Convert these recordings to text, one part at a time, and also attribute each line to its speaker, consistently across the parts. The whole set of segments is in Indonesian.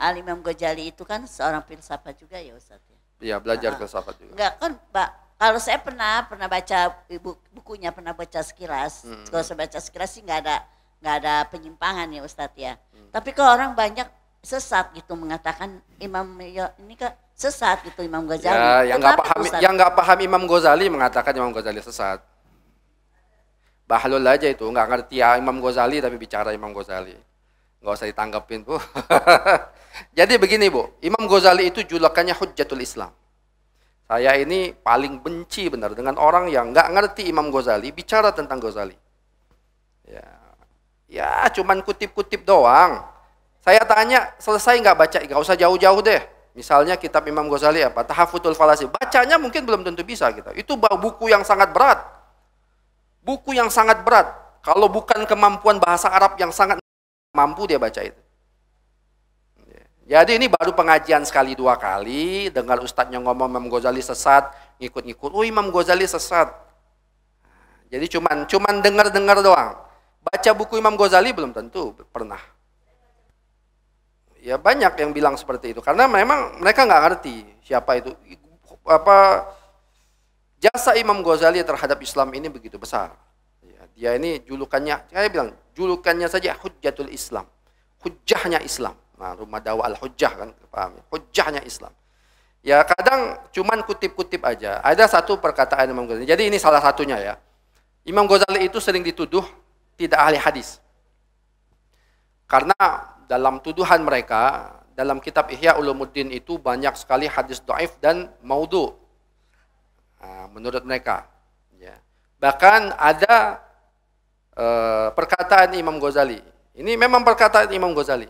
Speaker 1: Al-Imam Ghazali itu kan seorang filsafat juga ya Ustaz ya.
Speaker 2: Iya, belajar filsafat juga.
Speaker 1: Enggak kan Pak, kalau saya pernah baca bukunya, pernah baca sekilas. Kalau saya baca sekilas sih nggak ada penyimpangan ya Ustadz ya. Tapi kalau orang banyak sesat gitu mengatakan Imam ya, ini kan sesat gitu Imam Ghazali.
Speaker 2: Ya, yang nggak paham Imam Ghazali mengatakan Imam Ghazali sesat. Bahlul aja itu, nggak ngerti ya Imam Ghazali tapi bicara Imam Ghazali. Nggak usah ditanggapin, Bu. Jadi begini, Bu. Imam Ghazali itu julukannya Hujjatul Islam. Saya ini paling benci benar dengan orang yang nggak ngerti Imam Ghazali bicara tentang Ghazali. Ya cuman kutip-kutip doang. Saya tanya, selesai nggak baca? Nggak usah jauh-jauh deh. Misalnya kitab Imam Ghazali apa? Tahaffudzul Falasi. Bacanya mungkin belum tentu bisa kita. Itu buku yang sangat berat. Buku yang sangat berat. Kalau bukan kemampuan bahasa Arab yang sangat mampu dia baca itu. Jadi ini baru pengajian sekali dua kali, dengar ustadznya ngomong Imam Ghazali sesat, ngikut-ngikut, oh Imam Ghazali sesat. Jadi cuman dengar-dengar doang. Baca buku Imam Ghazali belum tentu pernah. Ya banyak yang bilang seperti itu, karena memang mereka nggak ngerti siapa itu. Jasa Imam Ghazali terhadap Islam ini begitu besar. Dia ini julukannya, saya bilang, julukannya saja Hujjatul Islam. Hujjahnya Islam. Nah, rumah dakwah al-hujjah kan, paham ya? Hujjahnya Islam. Ya kadang cuman kutip-kutip aja. Ada satu perkataan Imam Ghazali. Jadi ini salah satunya ya. Imam Ghazali itu sering dituduh tidak ahli hadis. Karena dalam tuduhan mereka, dalam kitab Ihya Ulumuddin itu banyak sekali hadis dhaif dan maudhu. Nah, menurut mereka. Ya. Bahkan ada perkataan Imam Ghazali. Ini memang perkataan Imam Ghazali.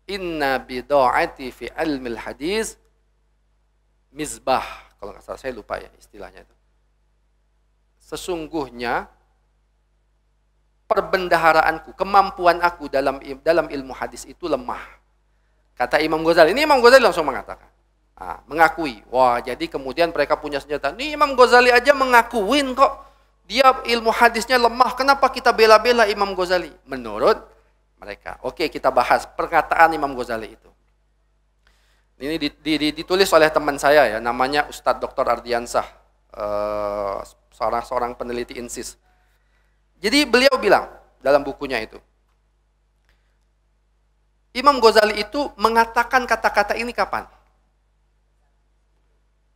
Speaker 2: Inna bida'ati fi ilmil hadis mizbah. Kalau nggak salah, saya lupa ya istilahnya itu. Sesungguhnya perbendaharaanku, kemampuan aku dalam ilmu hadis itu lemah. Kata Imam Ghazali. Ini Imam Ghazali langsung mengatakan. Mengakui. Wah, jadi kemudian mereka punya senjata. Ini Imam Ghazali aja mengakuin kok. Dia ilmu hadisnya lemah. Kenapa kita bela-bela Imam Ghazali? Menurut mereka. Oke, kita bahas perkataan Imam Ghazali itu. Ini ditulis oleh teman saya ya, namanya Ustadz Dr. Ardiansah, seorang peneliti INSIS. Jadi beliau bilang dalam bukunya itu, Imam Ghazali itu mengatakan kata-kata ini kapan?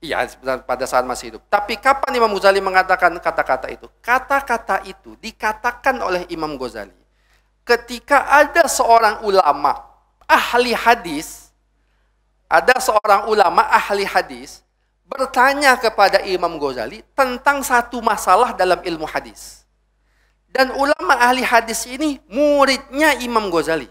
Speaker 2: Iya, pada saat masih hidup. Tapi kapan Imam Ghazali mengatakan kata-kata itu? Kata-kata itu dikatakan oleh Imam Ghazali ketika ada seorang ulama ahli hadis, bertanya kepada Imam Ghazali tentang satu masalah dalam ilmu hadis. Dan ulama ahli hadis ini muridnya Imam Ghazali.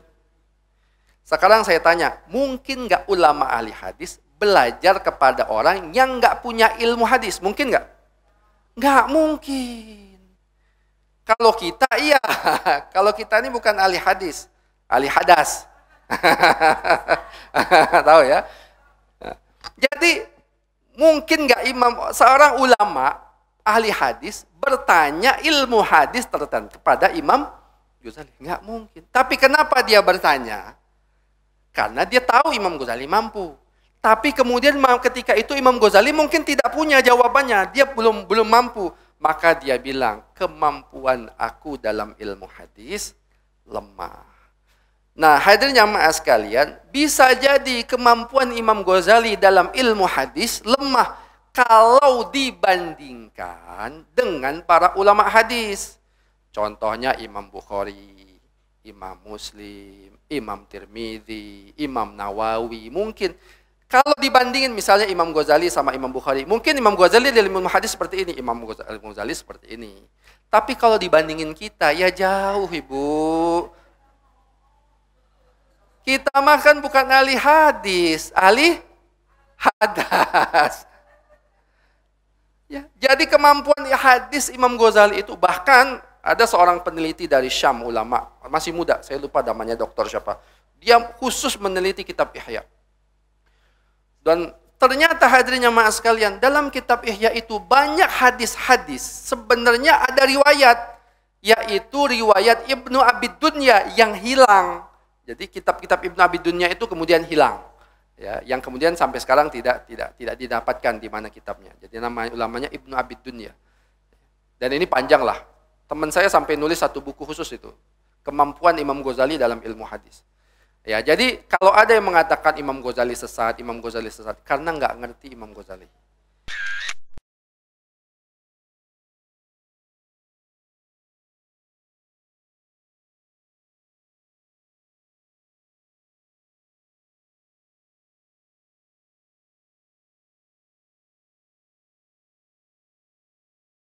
Speaker 2: Sekarang saya tanya, mungkin nggak ulama ahli hadis belajar kepada orang yang nggak punya ilmu hadis? Mungkin nggak? Nggak mungkin. Kalau kita iya, kalau kita ini bukan ahli hadis, ahli hadas. Tahu ya? Jadi mungkin nggak seorang ulama ahli hadis bertanya ilmu hadis tertentu kepada Imam Ghazali? Nggak mungkin. Tapi kenapa dia bertanya? Karena dia tahu Imam Ghazali mampu. Tapi kemudian ketika itu Imam Ghazali mungkin tidak punya jawabannya, dia belum mampu. Maka dia bilang, kemampuan aku dalam ilmu hadis lemah. Nah, hadirin jamaah sekalian, bisa jadi kemampuan Imam Ghazali dalam ilmu hadis lemah kalau dibandingkan dengan para ulama hadis. Contohnya Imam Bukhari, Imam Muslim, Imam Tirmidzi, Imam Nawawi. Mungkin kalau dibandingin misalnya Imam Ghazali sama Imam Bukhari, mungkin Imam Ghazali dalam ilmu hadis seperti ini, Imam Ghazali seperti ini. Tapi kalau dibandingin kita, ya jauh Ibu. Kita mah kan bukan ahli hadis, ahli hadas. Ya, jadi kemampuan hadis Imam Ghazali itu, bahkan ada seorang peneliti dari Syam, ulama, masih muda, saya lupa namanya dokter siapa. Dia khusus meneliti kitab Ihya. Dan ternyata hadirin jamaah sekalian, dalam kitab Ihya itu banyak hadis-hadis. Sebenarnya ada riwayat, yaitu riwayat Ibnu Abi Dunya yang hilang. Jadi kitab-kitab Ibnu Abi Dunya itu kemudian hilang. Ya, yang kemudian sampai sekarang tidak didapatkan di mana kitabnya. Jadi nama ulamanya Ibnu Abi Dunya. Dan ini panjang lah. Teman saya sampai nulis satu buku khusus itu. Kemampuan Imam Ghazali dalam ilmu hadis. Ya, jadi kalau ada yang mengatakan Imam Ghazali sesat karena nggak ngerti Imam Ghazali.